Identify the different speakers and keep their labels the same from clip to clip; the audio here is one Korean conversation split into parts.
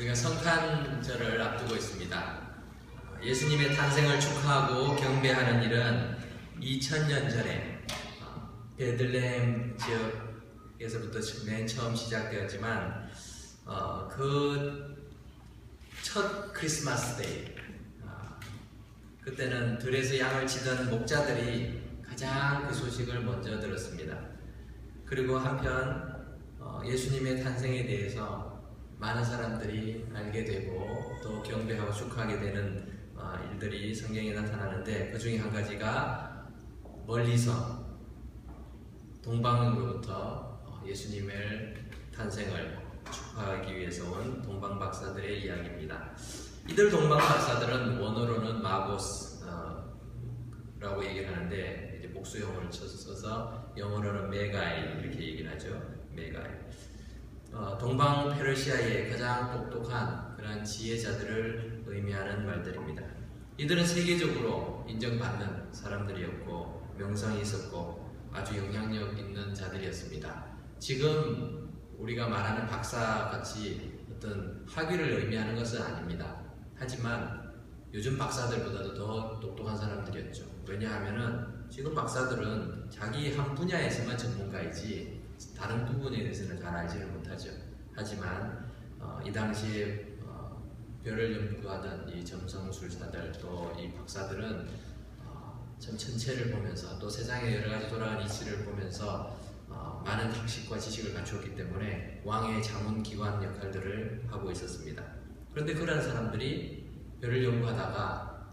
Speaker 1: 우리가 성탄절을 앞두고 있습니다. 예수님의 탄생을 축하하고 경배하는 일은 2000년 전에 베들레헴 지역에서부터 맨 처음 시작되었지만 그 첫 크리스마스 데이, 그때는 들에서 양을 치던 목자들이 가장 그 소식을 먼저 들었습니다. 그리고 한편 예수님의 탄생에 대해서 많은 사람들이 알게 되고 또 경배하고 축하하게 되는 일들이 성경에 나타나는데, 그 중에 한 가지가 멀리서 동방으로부터 예수님의 탄생을 축하하기 위해서 온 동방 박사들의 이야기입니다. 이들 동방 박사들은 원어로는 마고스라고 얘기를 하는데, 이제 복수형을 써서 영어로는 메가이 이렇게 얘기를 하죠. 메가이. 동방 페르시아의 가장 똑똑한 그런 지혜자들을 의미하는 말들입니다. 이들은 세계적으로 인정받는 사람들이었고 명성이 있었고 아주 영향력 있는 자들이었습니다. 지금 우리가 말하는 박사같이 어떤 학위를 의미하는 것은 아닙니다. 하지만 요즘 박사들보다도 더 똑똑한 사람들이었죠. 왜냐하면 지금 박사들은 자기 한 분야에서만 전문가이지 다른 부분에 대해서는 잘 알지를 못하죠. 하지만 이 당시에 별을 연구하던 이 점성술사들, 또 이 박사들은 참 천체를 보면서 또 세상의 여러 가지 돌아가는 이치를 보면서 많은 학식과 지식을 갖추었기 때문에 왕의 자문기관 역할들을 하고 있었습니다. 그런데 그런 사람들이 별을 연구하다가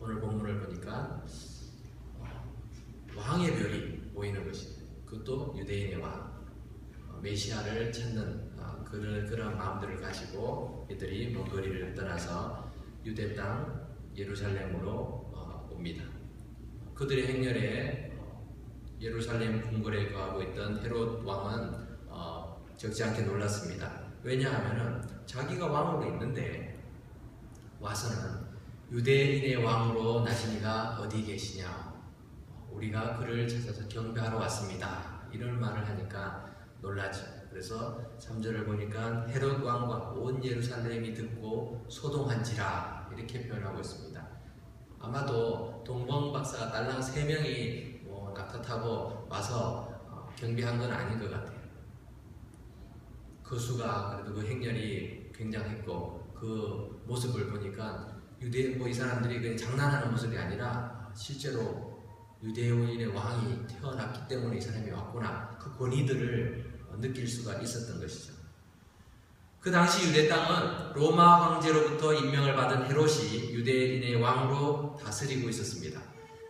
Speaker 1: 오늘 본문을 보니까 왕의 별이 보이는 것입니다. 그것도 유대인의 왕, 메시아를 찾는 그런 마음들을 가지고 이들이 먼 거리를 떠나서 유대 땅 예루살렘으로 옵니다. 그들의 행렬에 예루살렘 궁궐에 거하고 있던 헤롯 왕은 적지 않게 놀랐습니다. 왜냐하면 자기가 왕으로 있는데 와서는 유대인의 왕으로 나시니가 어디 계시냐, 우리가 그를 찾아서 경배하러 왔습니다, 이런 말을 하니까 놀라죠. 그래서 3절을 보니까 헤롯 왕과 온 예루살렘이 듣고 소동한지라 이렇게 표현하고 있습니다. 아마도 동방 박사가 딸랑 3명이 낙타 타고 와서 경비한 건 아닌 것 같아요. 그 수가 그래도 그 행렬이 굉장했고 그 모습을 보니까 이 사람들이 그냥 장난하는 모습이 아니라 실제로 유대인의 왕이 태어났기 때문에 이 사람이 왔구나, 그 권위들을 느낄 수가 있었던 것이죠. 그 당시 유대 땅은 로마 황제로부터 임명을 받은 헤롯이 유대인의 왕으로 다스리고 있었습니다.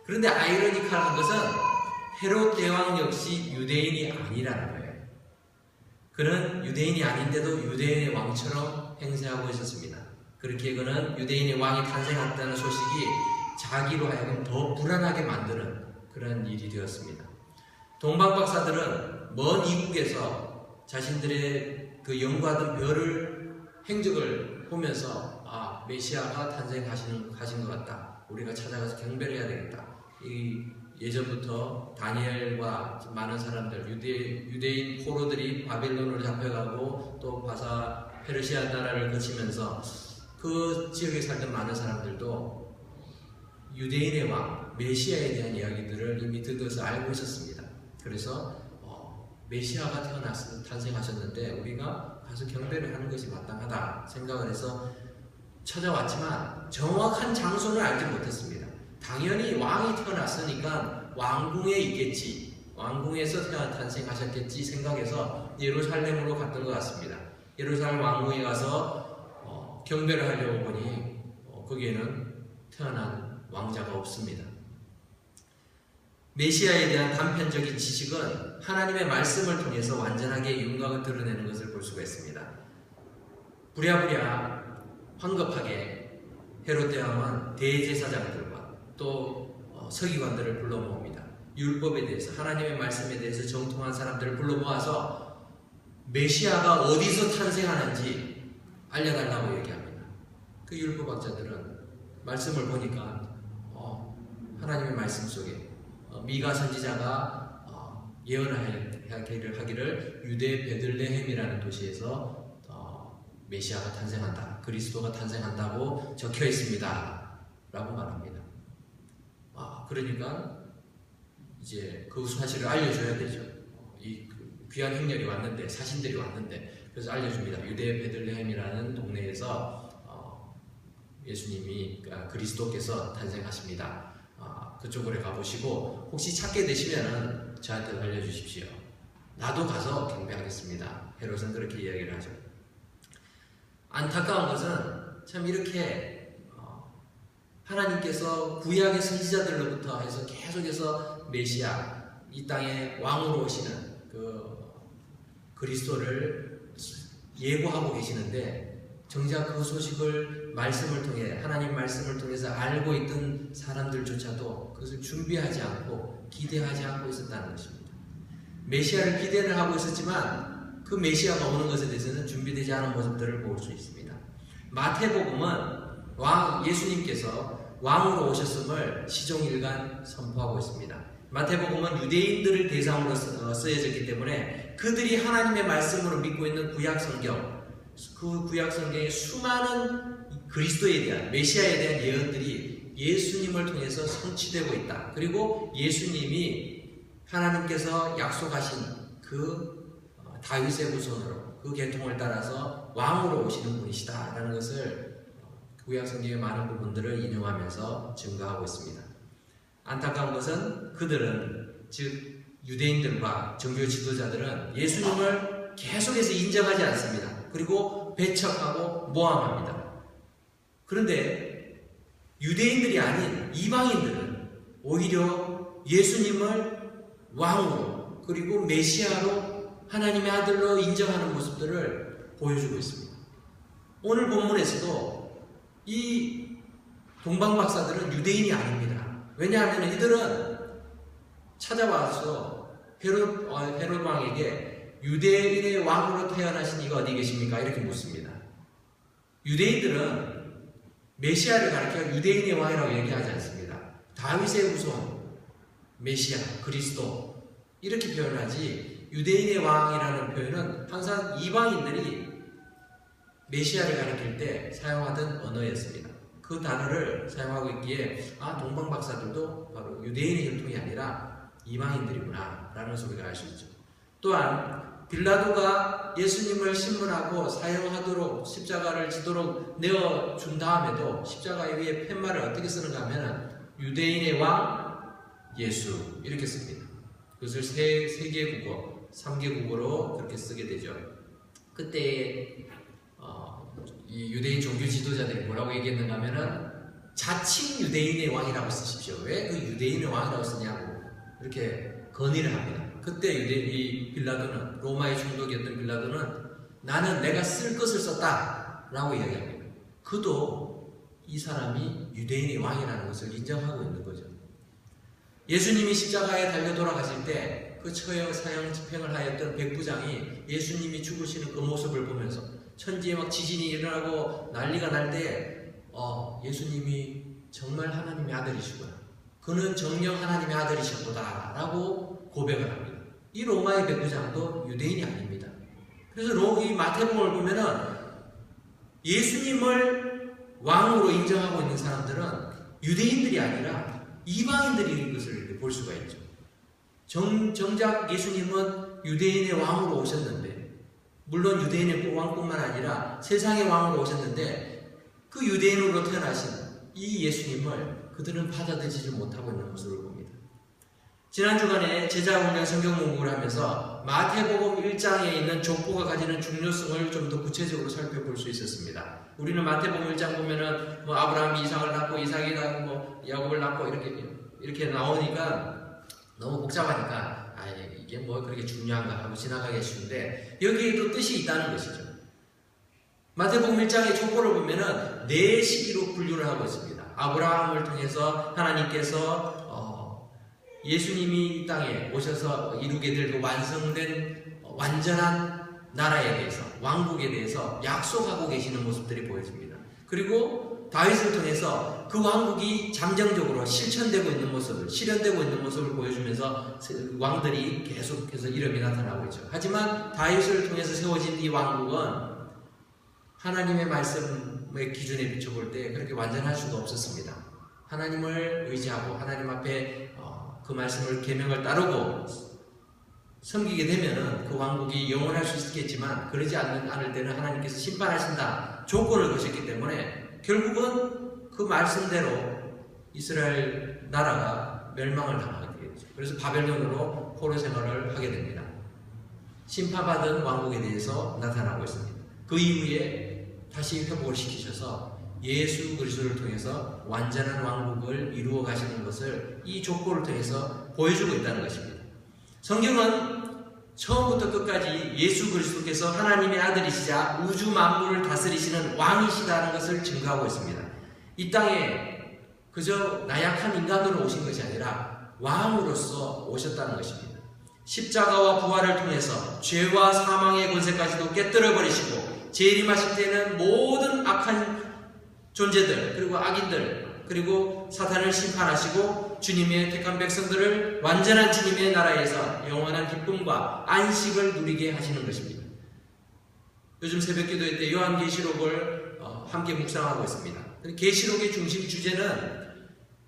Speaker 1: 그런데 아이러니컬한 것은 헤롯 대왕 역시 유대인이 아니라는 거예요. 그는 유대인이 아닌데도 유대인의 왕처럼 행세하고 있었습니다. 그렇게 그는 유대인의 왕이 탄생했다는 소식이 자기로 하여금 더 불안하게 만드는 그런 일이 되었습니다. 동방 박사들은 먼 이국에서 자신들의 그 연구하던 별을 행적을 보면서 메시아가 탄생하신 것 같다, 우리가 찾아가서 경배를 해야 되겠다. 예전부터 다니엘과 많은 사람들, 유대인 포로들이 바벨론으로 잡혀가고 또 페르시아 나라를 거치면서 그 지역에 살던 많은 사람들도 유대인의 왕 메시아에 대한 이야기들을 이미 듣어서 알고 있었습니다. 그래서 메시아가 탄생하셨는데 우리가 가서 경배를 하는 것이 마땅하다 생각을 해서 찾아왔지만 정확한 장소는 알지 못했습니다. 당연히 왕이 태어났으니까 왕궁에 있겠지, 왕궁에서 탄생하셨겠지 생각해서 예루살렘으로 갔던 것 같습니다. 예루살렘 왕궁에 가서 경배를 하려고 보니 거기에는 태어난 왕자가 없습니다. 메시아에 대한 단편적인 지식은 하나님의 말씀을 통해서 완전하게 윤곽을 드러내는 것을 볼 수가 있습니다. 부랴부랴 황급하게 헤롯 대왕은 대제사장들과 또 서기관들을 불러 모읍니다. 율법에 대해서, 하나님의 말씀에 대해서 정통한 사람들을 불러 모아서 메시아가 어디서 탄생하는지 알려달라고 얘기합니다. 그 율법학자들은 말씀을 보니까 하나님의 말씀 속에 미가 선지자가 예언을 하기를 유대 베들레헴이라는 도시에서 메시아가 탄생한다, 그리스도가 탄생한다고 적혀 있습니다 라고 말합니다. 그러니까 이제 그 사실을 알려줘야 되죠. 이 귀한 행렬이 왔는데, 사신들이 왔는데, 그래서 알려줍니다. 유대 베들레헴이라는 동네에서 예수님이, 그리스도께서 탄생하십니다. 그쪽으로 가보시고 혹시 찾게 되시면은 저한테 알려주십시오. 나도 가서 경배하겠습니다. 헤롯은 그렇게 이야기를 하죠. 안타까운 것은 참 이렇게 하나님께서 구약의 선지자들로부터 해서 계속해서 메시아, 이 땅에 왕으로 오시는 그 그리스도를 예고하고 계시는데, 정작 그 소식을 말씀을 통해, 하나님 말씀을 통해서 알고 있던 사람들조차도 그것을 준비하지 않고 기대하지 않고 있었다는 것입니다. 메시아를 기대는 하고 있었지만 그 메시아가 오는 것에 대해서는 준비되지 않은 모습들을 볼 수 있습니다. 마태복음은 예수님께서 왕으로 오셨음을 시종일관 선포하고 있습니다. 마태복음은 유대인들을 대상으로 쓰여졌기 때문에 그들이 하나님의 말씀으로 믿고 있는 구약성경, 그 구약성경의 수많은 그리스도에 대한, 메시아에 대한 예언들이 예수님을 통해서 성취되고 있다. 그리고 예수님이 하나님께서 약속하신 그 다윗의 후손으로 그 계통을 따라서 왕으로 오시는 분이시다 라는 것을 구약성경의 많은 부분들을 인용하면서 증거하고 있습니다. 안타까운 것은 그들은, 즉 유대인들과 종교 지도자들은 예수님을 계속해서 인정하지 않습니다. 그리고 배척하고 모함합니다. 그런데 유대인들이 아닌 이방인들은 오히려 예수님을 왕으로, 그리고 메시아로, 하나님의 아들로 인정하는 모습들을 보여주고 있습니다. 오늘 본문에서도 이 동방박사들은 유대인이 아닙니다. 왜냐하면 이들은 찾아와서 헤롯 왕에게 유대인의 왕으로 태어나신 이가 어디 계십니까? 이렇게 묻습니다. 유대인들은 메시아를 가리켜 유대인의 왕이라고 얘기하지 않습니다. 다윗의 후손, 메시아, 그리스도 이렇게 표현하지, 유대인의 왕이라는 표현은 항상 이방인들이 메시아를 가리킬 때 사용하던 언어였습니다. 그 단어를 사용하고 있기에 동방박사들도 바로 유대인의 혈통이 아니라 이방인들이구나 라는 소리가 알 수 있죠. 또한 빌라도가 예수님을 신문하고 사형하도록 십자가를 지도록 내어준 다음에도 십자가 위에 팻말을 어떻게 쓰는가 하면 유대인의 왕 예수 이렇게 씁니다. 그것을 세 개 국어, 3개 국어로 그렇게 쓰게 되죠. 그때 이 유대인 종교 지도자들이 뭐라고 얘기했는가 하면은 자칭 유대인의 왕이라고 쓰십시오. 왜 그 유대인의 왕이라고 쓰냐고 이렇게 건의를 합니다. 그때 이 빌라도는, 로마의 총독이었던 빌라도는 나는 내가 쓸 것을 썼다 라고 이야기합니다. 그도 이 사람이 유대인의 왕이라는 것을 인정하고 있는 거죠. 예수님이 십자가에 달려 돌아가실 때 그 처형 사형 집행을 하였던 백부장이 예수님이 죽으시는 그 모습을 보면서 천지에 막 지진이 일어나고 난리가 날 때 예수님이 정말 하나님의 아들이시구나, 그는 정녕 하나님의 아들이셨도다 라고 고백을 합니다. 이 로마의 백부장도 유대인이 아닙니다. 그래서 이 마태복음을 보면은 예수님을 왕으로 인정하고 있는 사람들은 유대인들이 아니라 이방인들인 것을 볼 수가 있죠. 정작 예수님은 유대인의 왕으로 오셨는데, 물론 유대인의 왕뿐만 아니라 세상의 왕으로 오셨는데, 그 유대인으로 태어나신 이 예수님을 그들은 받아들이지 못하고 있는 모습을 봅니다. 지난 주간에 제자훈련 성경 공부를 하면서 마태복음 1장에 있는 족보가 가지는 중요성을 좀 더 구체적으로 살펴볼 수 있었습니다. 우리는 마태복음 1장 보면은 아브라함이 이삭을 낳고, 이삭이 낳고, 야곱을 낳고 이렇게 나오니까 너무 복잡하니까 이게 그렇게 중요한가 하고 지나가기 쉬운데, 여기에도 뜻이 있다는 것이죠. 마태복음 1장의 족보를 보면은 4시기로 분류를 하고 있습니다. 아브라함을 통해서 하나님께서 예수님이 이 땅에 오셔서 이루게 될 그 완성된 완전한 나라에 대해서, 왕국에 대해서 약속하고 계시는 모습들이 보여집니다. 그리고 다윗을 통해서 그 왕국이 잠정적으로 실천되고 있는 모습을, 실현되고 있는 모습을 보여주면서 왕들이 계속해서 이름이 나타나고 있죠. 하지만 다윗을 통해서 세워진 이 왕국은 하나님의 말씀의 기준에 비춰볼 때 그렇게 완전할 수가 없었습니다. 하나님을 의지하고 하나님 앞에 그 말씀을 계명을 따르고 섬기게 되면은 그 왕국이 영원할 수 있겠지만 그러지 않을 때는 하나님께서 심판하신다 조건을 거셨기 때문에 결국은 그 말씀대로 이스라엘 나라가 멸망을 당하게 되겠죠. 그래서 바벨론으로 포로 생활을 하게 됩니다. 심판받은 왕국에 대해서 나타나고 있습니다. 그 이후에 다시 회복을 시키셔서 예수 그리스도를 통해서 완전한 왕국을 이루어 가시는 것을 이 족보를 통해서 보여주고 있다는 것입니다. 성경은 처음부터 끝까지 예수 그리스도께서 하나님의 아들이시자 우주 만물을 다스리시는 왕이시다는 것을 증거하고 있습니다. 이 땅에 그저 나약한 인간으로 오신 것이 아니라 왕으로서 오셨다는 것입니다. 십자가와 부활을 통해서 죄와 사망의 권세까지도 깨뜨려 버리시고 재림하실 때는 모든 악한 존재들 그리고 악인들 그리고 사탄을 심판하시고 주님의 택한 백성들을 완전한 주님의 나라에서 영원한 기쁨과 안식을 누리게 하시는 것입니다. 요즘 새벽기도회 때 요한계시록을 함께 묵상하고 있습니다. 계시록의 중심 주제는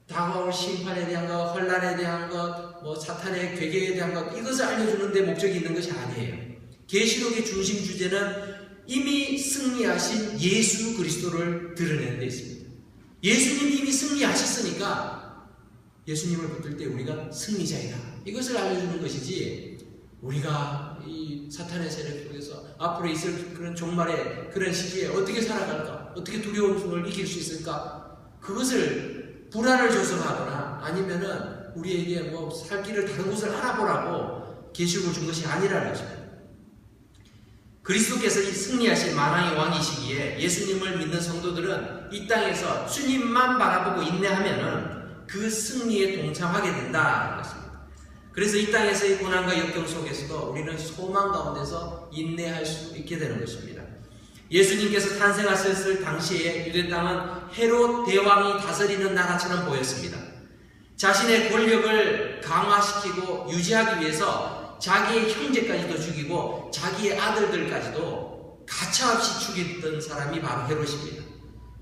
Speaker 1: 다가올 심판에 대한 것, 환난에 대한 것, 사탄의 괴계에 대한 것 이것을 알려주는 데 목적이 있는 것이 아니에요. 계시록의 중심 주제는 이미 승리하신 예수 그리스도를 드러내는 데 있습니다. 예수님이 이미 승리하셨으니까 예수님을 붙들 때 우리가 승리자이다. 이것을 알려주는 것이지 우리가 이 사탄의 세력 속에서 앞으로 있을 그런 종말의 그런 시기에 어떻게 살아갈까? 어떻게 두려움을 이길 수 있을까? 그것을 불안을 조성하거나 아니면은 우리에게 살 길을 다른 곳을 알아보라고 계시록을 준 것이 아니라는 것입니다. 그리스도께서 이 승리하신 만왕의 왕이시기에 예수님을 믿는 성도들은 이 땅에서 주님만 바라보고 인내하면은 그 승리에 동참하게 된다는 것입니다. 그래서 이 땅에서의 고난과 역경 속에서도 우리는 소망 가운데서 인내할 수 있게 되는 것입니다. 예수님께서 탄생하셨을 당시에 유대 땅은 헤롯 대왕이 다스리는 나라처럼 보였습니다. 자신의 권력을 강화시키고 유지하기 위해서 자기의 형제까지도 죽이고 자기의 아들들까지도 가차없이 죽였던 사람이 바로 헤롯입니다.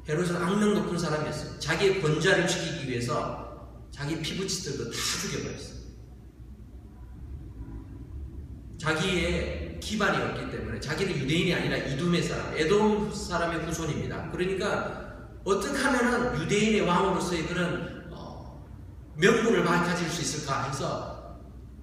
Speaker 1: 헤롯은 악명 높은 사람이었어요. 자기의 권좌를 죽이기 위해서 자기 피부치들도 다 죽여버렸어요. 자기의 기반이 없기 때문에 자기는 유대인이 아니라 이둠의 사람, 에돔 사람의 후손입니다. 그러니까 어떻게 하면 유대인의 왕으로서의 그런 명분을 가질 수 있을까 해서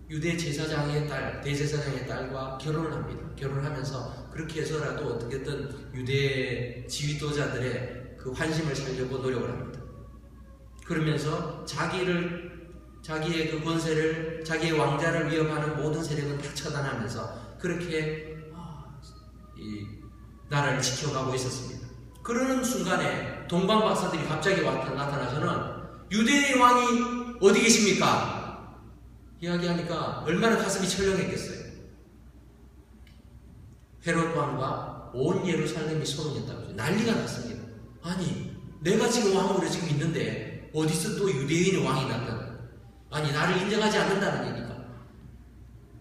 Speaker 1: 유대 제사장의 딸, 대제사장의 딸과 결혼을 합니다. 결혼하면서 그렇게 해서라도 어떻게든 유대 지휘도자들의 그 환심을 살려고 노력을 합니다. 그러면서 자기의 그 권세를, 자기의 왕자를 위협하는 모든 세력은 다 처단하면서 그렇게 이 나라를 지켜가고 있었습니다. 그러는 순간에 동방 박사들이 갑자기 나타나서는 유대의 왕이 어디 계십니까? 이야기하니까 얼마나 가슴이 철렁했겠어요. 헤롯 왕과 온 예루살렘이 소동했다고 난리가 났습니다. 아니 내가 지금 왕으로 지금 있는데 어디서 또 유대인의 왕이 났다는, 아니 나를 인정하지 않는다는 얘기니까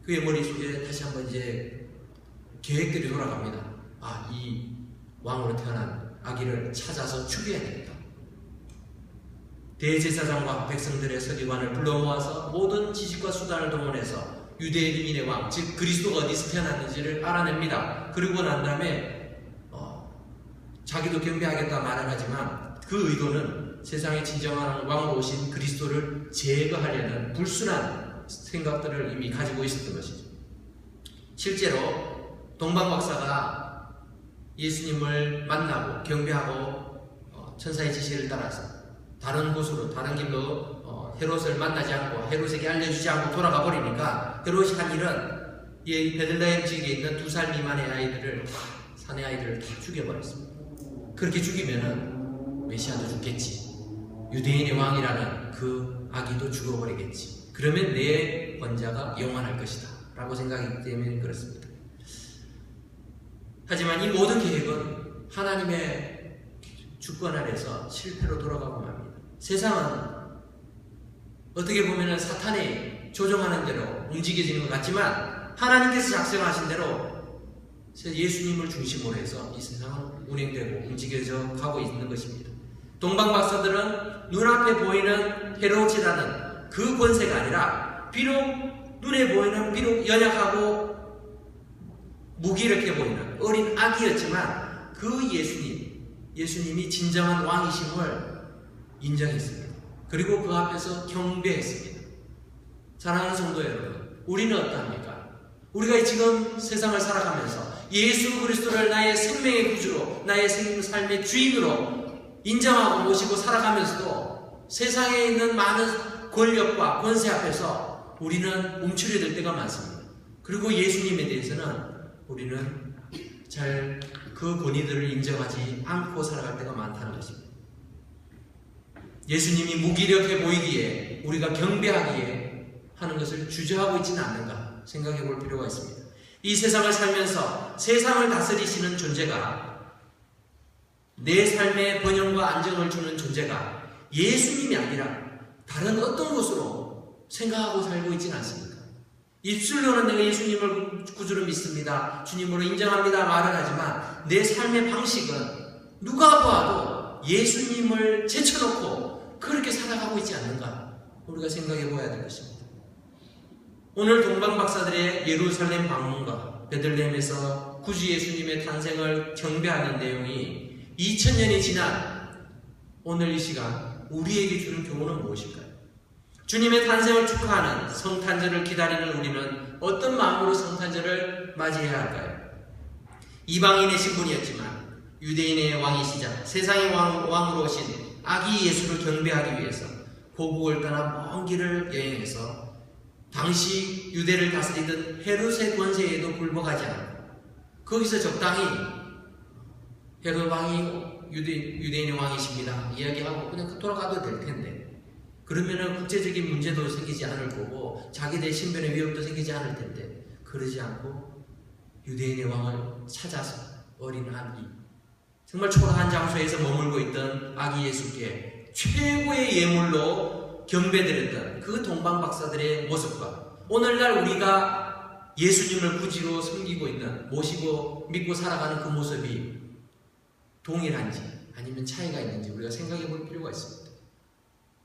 Speaker 1: 그의 머릿속에 다시 한번 이제 계획들이 돌아갑니다. 이 왕으로 태어난 아기를 찾아서 죽여야 되겠다. 대제사장과 백성들의 서기관을 불러 모아서 모든 지식과 수단을 동원해서 유대인의 왕, 즉 그리스도가 어디서 태어났는지를 알아냅니다. 그리고 난 다음에 자기도 경배하겠다 말을 하지만 그 의도는 세상의 진정한 왕으로 오신 그리스도를 제거하려는 불순한 생각들을 이미 가지고 있었던 것이죠. 실제로 동방박사가 예수님을 만나고 경배하고 천사의 지시를 따라서 다른 곳으로, 다른 길로 헤롯을 만나지 않고 헤롯에게 알려주지 않고 돌아가 버리니까 헤롯이 한 일은 이 베들레헴 지역에 있는 2살 미만의 아이들을 사내 아이들을 다 죽여버렸습니다. 그렇게 죽이면은 메시아도 죽겠지, 유대인의 왕이라는 그 아기도 죽어버리겠지, 그러면 내 권자가 영원할 것이다 라고 생각하기 때문에 그렇습니다. 하지만 이 모든 계획은 하나님의 주권 아래서 실패로 돌아가고 맙니다. 세상은 어떻게 보면 사탄이 조종하는 대로 움직여지는 것 같지만 하나님께서 작성하신 대로 예수님을 중심으로 해서 이 세상은 운행되고 움직여져 가고 있는 것입니다. 동방박사들은 눈앞에 보이는 헤롯이라는 그 권세가 아니라 비록 눈에 보이는 비록 연약하고 무기력해 보이는 어린 아기였지만 그 예수님이 진정한 왕이심을 인정했습니다. 그리고 그 앞에서 경배했습니다. 사랑하는 성도 여러분, 우리는 어떠합니까? 우리가 지금 세상을 살아가면서 예수 그리스도를 나의 생명의 구주로, 나의 삶의 주인으로 인정하고 모시고 살아가면서도 세상에 있는 많은 권력과 권세 앞에서 우리는 움츠려들 때가 많습니다. 그리고 예수님에 대해서는 우리는 잘 그 권위들을 인정하지 않고 살아갈 때가 많다는 것입니다. 예수님이 무기력해 보이기에 우리가 경배하기에 하는 것을 주저하고 있지는 않는가 생각해 볼 필요가 있습니다. 이 세상을 살면서 세상을 다스리시는 존재가, 내 삶의 번영과 안정을 주는 존재가 예수님이 아니라 다른 어떤 것으로 생각하고 살고 있지는 않습니까? 입술로는 내가 예수님을 구주로 믿습니다, 주님으로 인정합니다 말을 하지만 내 삶의 방식은 누가 봐도 예수님을 제쳐놓고 그렇게 살아가고 있지 않는가 우리가 생각해 보아야 될 것입니다. 오늘 동방박사들의 예루살렘 방문과 베들레헴에서 구주 예수님의 탄생을 경배하는 내용이 2000년이 지난 오늘 이 시간 우리에게 주는 교훈은 무엇일까요? 주님의 탄생을 축하하는 성탄절을 기다리는 우리는 어떤 마음으로 성탄절을 맞이해야 할까요? 이방인의 신분이었지만 유대인의 왕이시자 세상의 왕으로 오신 아기 예수를 경배하기 위해서 고국을 떠나 먼 길을 여행해서 당시 유대를 다스리던 헤롯의 권세에도 굴복하지 않고 거기서 적당히 헤롯 왕이 유대인의 왕이십니다 이야기하고 그냥 돌아가도 될 텐데, 그러면은 국제적인 문제도 생기지 않을 거고 자기들의 신변의 위협도 생기지 않을 텐데, 그러지 않고 유대인의 왕을 찾아서 어린 아기, 정말 초라한 장소에서 머물고 있던 아기 예수께 최고의 예물로 경배드렸던 그 동방박사들의 모습과 오늘날 우리가 예수님을 구주로 섬기고 있는, 모시고 믿고 살아가는 그 모습이 동일한지 아니면 차이가 있는지 우리가 생각해 볼 필요가 있습니다.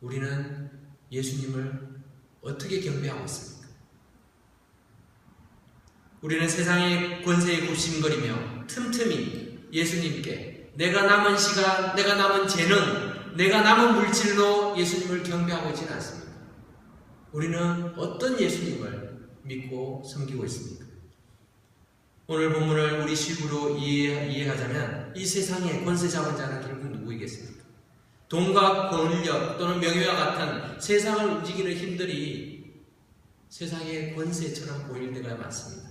Speaker 1: 우리는 예수님을 어떻게 경배하고 있습니까? 우리는 세상의 권세에 굽신거리며 틈틈이 예수님께 내가 남은 시간, 내가 남은 재능, 내가 남은 물질로 예수님을 경배하고 있지는 않습니다. 우리는 어떤 예수님을 믿고 섬기고 있습니까? 오늘 본문을 우리 식으로 이해하자면 이 세상의 권세 잡은 자는 결국 누구이겠습니까? 돈과 권력 또는 명예와 같은 세상을 움직이는 힘들이 세상의 권세처럼 보일 때가 많습니다.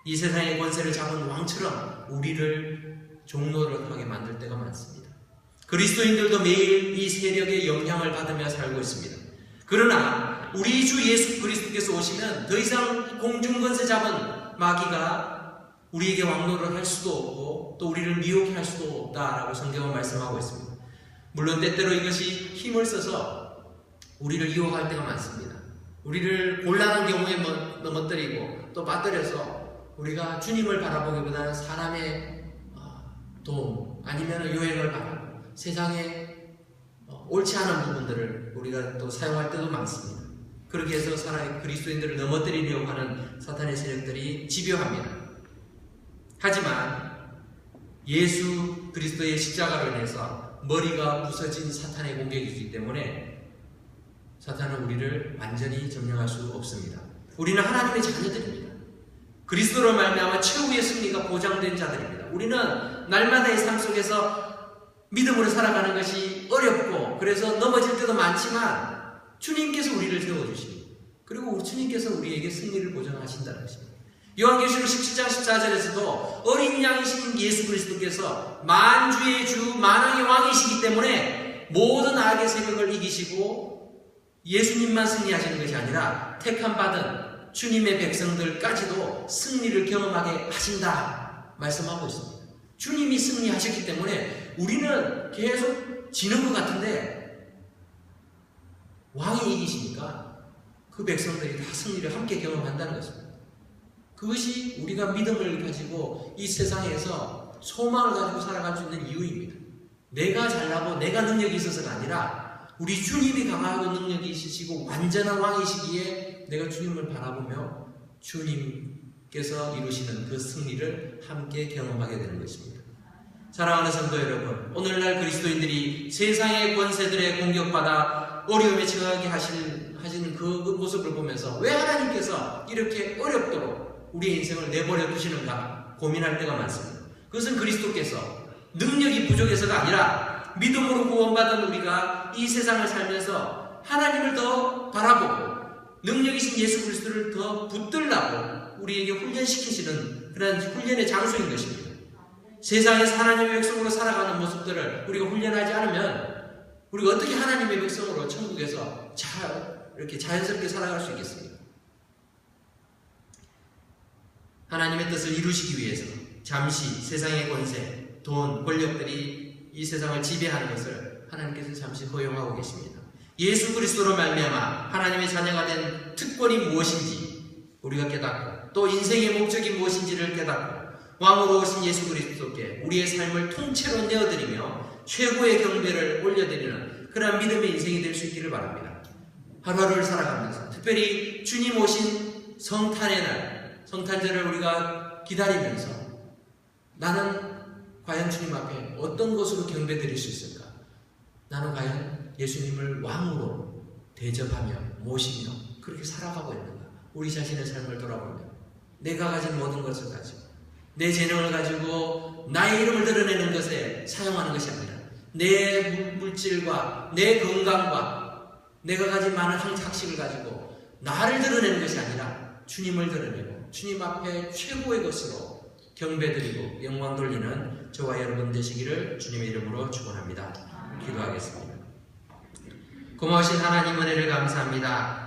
Speaker 1: 이 세상의 권세를 잡은 왕처럼 우리를 종노릇하게 만들 때가 많습니다. 그리스도인들도 매일 이 세력의 영향을 받으며 살고 있습니다. 그러나 우리 주 예수 그리스도께서 오시면 더 이상 공중권세 잡은 마귀가 우리에게 왕노를 할 수도 없고 또 우리를 미혹해 할 수도 없다라고 성경은 말씀하고 있습니다. 물론 때때로 이것이 힘을 써서 우리를 유혹할 때가 많습니다. 우리를 곤란한 경우에 넘어뜨리고 또 빠뜨려서 우리가 주님을 바라보기보다는 사람의 도움 아니면 요행을 바라고 세상에 옳지 않은 부분들을 우리가 또 사용할 때도 많습니다. 그렇게 해서 그리스도인들을 넘어뜨리려고 하는 사탄의 세력들이 집요합니다. 하지만 예수 그리스도의 십자가로 인해서 머리가 부서진 사탄의 공격이기 때문에 사탄은 우리를 완전히 점령할 수 없습니다. 우리는 하나님의 자녀들입니다. 그리스도로 말미암아 최후의 승리가 보장된 자들입니다. 우리는 날마다의 삶 속에서 믿음으로 살아가는 것이 어렵고 그래서 넘어질 때도 많지만 주님께서 우리를 세워주십니다. 그리고 주님께서 우리에게 승리를 보장하신다는 것입니다. 요한계시록 17장 14절에서도 어린 양이신 예수 그리스도께서 만주의 주 만왕의 왕이시기 때문에 모든 악의 세력을 이기시고 예수님만 승리하시는 것이 아니라 택함 받은 주님의 백성들까지도 승리를 경험하게 하신다 말씀하고 있습니다. 주님이 승리하셨기 때문에 우리는 계속 지는 것 같은데 왕이 이기시니까 그 백성들이 다 승리를 함께 경험한다는 것입니다. 그것이 우리가 믿음을 가지고 이 세상에서 소망을 가지고 살아갈 수 있는 이유입니다. 내가 잘나고 내가 능력이 있어서가 아니라 우리 주님이 강하고 능력이 있으시고 완전한 왕이시기에 내가 주님을 바라보며 주님께서 이루시는 그 승리를 함께 경험하게 되는 것입니다. 사랑하는 성도 여러분, 오늘날 그리스도인들이 세상의 권세들에 공격받아 어려움에 처하게 하시는 그 모습을 보면서 왜 하나님께서 이렇게 어렵도록 우리의 인생을 내버려 두시는가 고민할 때가 많습니다. 그것은 그리스도께서 능력이 부족해서가 아니라 믿음으로 구원받은 우리가 이 세상을 살면서 하나님을 더 바라보고 능력이신 예수 그리스도를 더 붙들라고 우리에게 훈련시키시는 그런 훈련의 장소인 것입니다. 세상에서 하나님의 백성으로 살아가는 모습들을 우리가 훈련하지 않으면 우리가 어떻게 하나님의 백성으로 천국에서 이렇게 자연스럽게 살아갈 수 있겠습니까? 하나님의 뜻을 이루시기 위해서 잠시 세상의 권세, 돈, 권력들이 이 세상을 지배하는 것을 하나님께서 잠시 허용하고 계십니다. 예수 그리스도로 말미암아 하나님의 자녀가 된 특권이 무엇인지 우리가 깨닫고 또 인생의 목적이 무엇인지를 깨닫고 왕으로 오신 예수 그리스도께 우리의 삶을 통째로 내어드리며 최고의 경배를 올려드리는 그런 믿음의 인생이 될 수 있기를 바랍니다. 하루하루를 살아가면서 특별히 주님 오신 성탄의 날, 성탄절을 우리가 기다리면서 나는 과연 주님 앞에 어떤 것으로 경배드릴 수 있을까? 나는 과연 예수님을 왕으로 대접하며 모시며 그렇게 살아가고 있는가? 우리 자신의 삶을 돌아보며 내가 가진 모든 것을 가지고 내 재능을 가지고 나의 이름을 드러내는 것에 사용하는 것이 아니라 내 물질과 내 건강과 내가 가진 많은 학식을 가지고 나를 드러내는 것이 아니라 주님을 드러내고 주님 앞에 최고의 것으로 경배드리고 영광 돌리는 저와 여러분 되시기를 주님의 이름으로 축원합니다. 기도하겠습니다. 고마우신 하나님 은혜를 감사합니다.